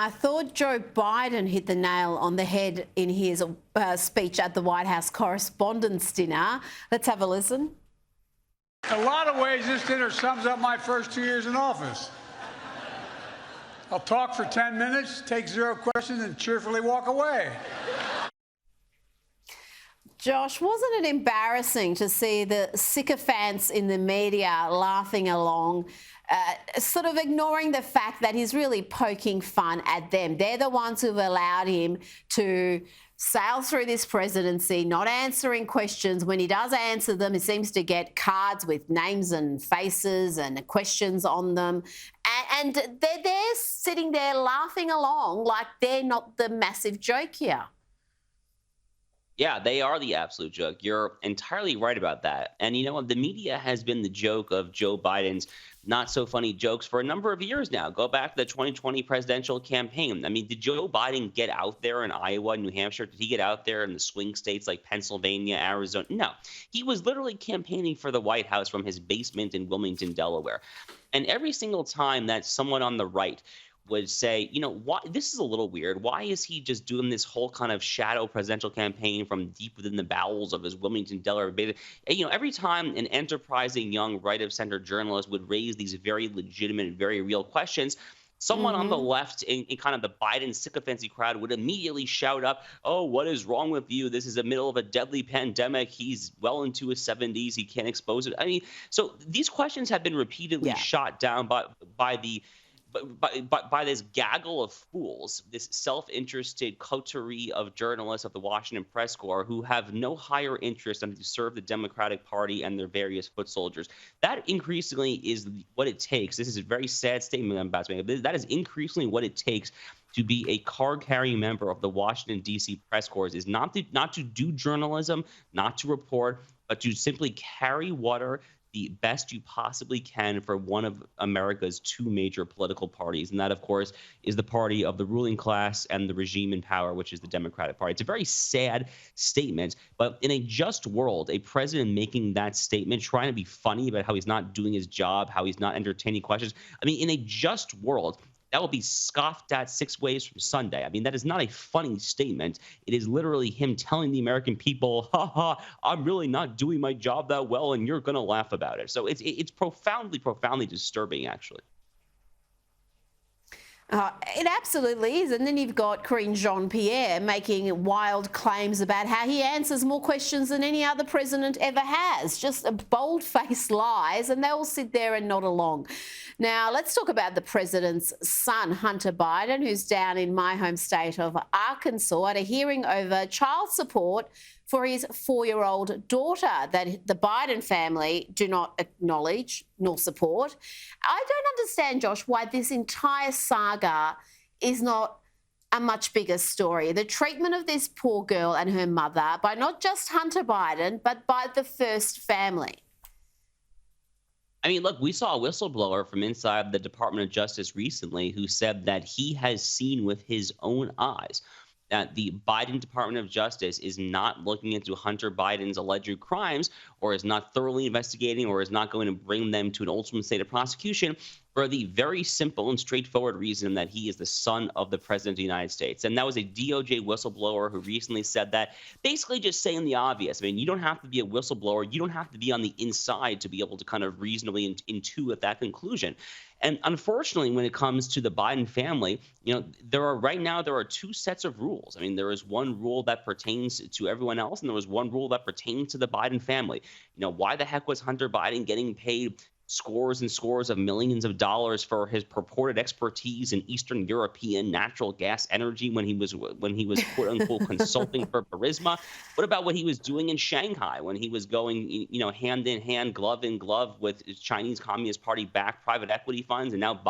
I thought Joe Biden hit the nail on the head in his speech at the White House Correspondents' Dinner. Let's have a listen. In a lot of ways, this dinner sums up my first 2 years in office. I'll talk for 10 minutes, take 0 questions, and cheerfully walk away. Josh, wasn't it embarrassing to see the sycophants in the media laughing along, sort of ignoring the fact that he's really poking fun at them? They're the ones who've allowed him to sail through this presidency, not answering questions. When he does answer them, he seems to get cards with names and faces and questions on them. And they're sitting there laughing along like they're not the massive joke here. Yeah, they are the absolute joke. You're entirely right about that. And you know what? The media has been the joke of Joe Biden's not so funny jokes for a number of years now. Go back to the 2020 presidential campaign. I mean, did Joe Biden get out there in Iowa, New Hampshire? Did he get out there in the swing states like Pennsylvania, Arizona? No, he was literally campaigning for the White House from his basement in Wilmington, Delaware. And every single time that someone on the right would say, you know, why this is a little weird. Why is he just doing this whole kind of shadow presidential campaign from deep within the bowels of his Wilmington, Delaware base? You know, every time an enterprising young right of center journalist would raise these very legitimate, very real questions, someone on the left in kind of the Biden sycophancy crowd would immediately shout up, oh, what is wrong with you? This is the middle of a deadly pandemic. He's well into his 70s. He can't expose it. I mean, so these questions have been repeatedly shot down by this gaggle of fools, this self-interested coterie of journalists of the Washington Press Corps who have no higher interest than to serve the Democratic Party and their various foot soldiers. That increasingly is what it takes. This is a very sad statement I'm about to make. That is increasingly what it takes to be a card-carrying member of the Washington, D.C. Press Corps, is not to do journalism, not to report, but to simply carry water the best you possibly can for one of America's two major political parties. And that, of course, is the party of the ruling class and the regime in power, which is the Democratic Party. It's a very sad statement, but in a just world, a president making that statement, trying to be funny about how he's not doing his job, how he's not entertaining questions. I mean, in a just world, that will be scoffed at 6 ways from Sunday. I mean, that is not a funny statement. It is literally him telling the American people, ha ha, I'm really not doing my job that well, and you're going to laugh about it. So it's profoundly, profoundly disturbing, actually. It absolutely is. And then you've got Karine Jean-Pierre making wild claims about how he answers more questions than any other president ever has. Just bold-faced lies, and they all sit there and nod along. Now, let's talk about the president's son, Hunter Biden, who's down in my home state of Arkansas at a hearing over child support for his 4-year-old daughter that the Biden family do not acknowledge nor support. I don't understand, Josh, why this entire saga is not a much bigger story. The treatment of this poor girl and her mother by not just Hunter Biden, but by the first family. I mean, look, we saw a whistleblower from inside the Department of Justice recently who said that he has seen with his own eyes that the Biden Department of Justice is not looking into Hunter Biden's alleged crimes, or is not thoroughly investigating, or is not going to bring them to an ultimate state of prosecution, for the very simple and straightforward reason that he is the son of the president of the United States. And that was a DOJ whistleblower who recently said that, basically just saying the obvious. I mean, you don't have to be a whistleblower. You don't have to be on the inside to be able to kind of reasonably intuit that conclusion. And unfortunately, when it comes to the Biden family, you know, there are 2 sets of rules. I mean, there is one rule that pertains to everyone else, and there was one rule that pertains to the Biden family. You know, why the heck was Hunter Biden getting paid scores and scores of millions of dollars for his purported expertise in Eastern European natural gas energy when he was quote unquote consulting for Burisma? What about what he was doing in Shanghai when he was going, you know, hand in hand, glove in glove with Chinese Communist Party backed private equity funds? And now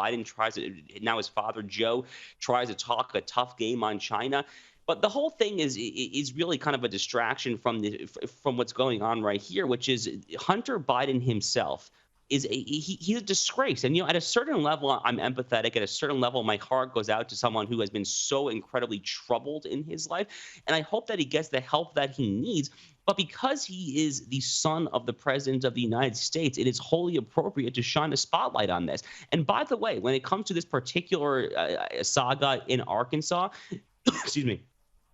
now his father Joe tries to talk a tough game on China. But the whole thing is really kind of a distraction from what's going on right here, which is Hunter Biden himself he's a disgrace. And, at a certain level, I'm empathetic. At a certain level, my heart goes out to someone who has been so incredibly troubled in his life. And I hope that he gets the help that he needs. But because he is the son of the president of the United States, it is wholly appropriate to shine a spotlight on this. And by the way, when it comes to this particular saga in Arkansas, excuse me,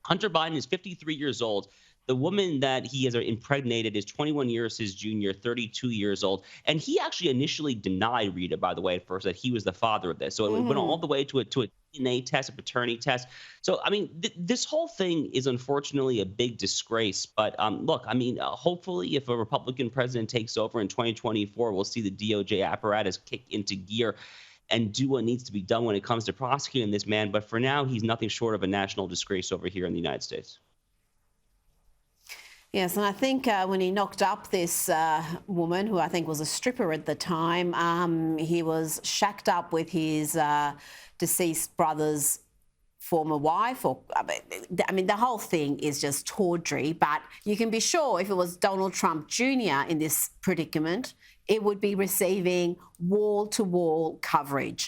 Hunter Biden is 53 years old. The woman that he has impregnated is 21 years his junior, 32 years old. And he actually initially denied, Rita, by the way, at first, that he was the father of this. So it went all the way to a DNA test, a paternity test. So, I mean, this whole thing is unfortunately a big disgrace. But look, I mean, hopefully if a Republican president takes over in 2024, we'll see the DOJ apparatus kick into gear and do what needs to be done when it comes to prosecuting this man. But for now, he's nothing short of a national disgrace over here in the United States. Yes, and I think when he knocked up this woman, who I think was a stripper at the time, he was shacked up with his deceased brother's former wife. I mean, the whole thing is just tawdry, but you can be sure if it was Donald Trump Jr. in this predicament, it would be receiving wall-to-wall coverage.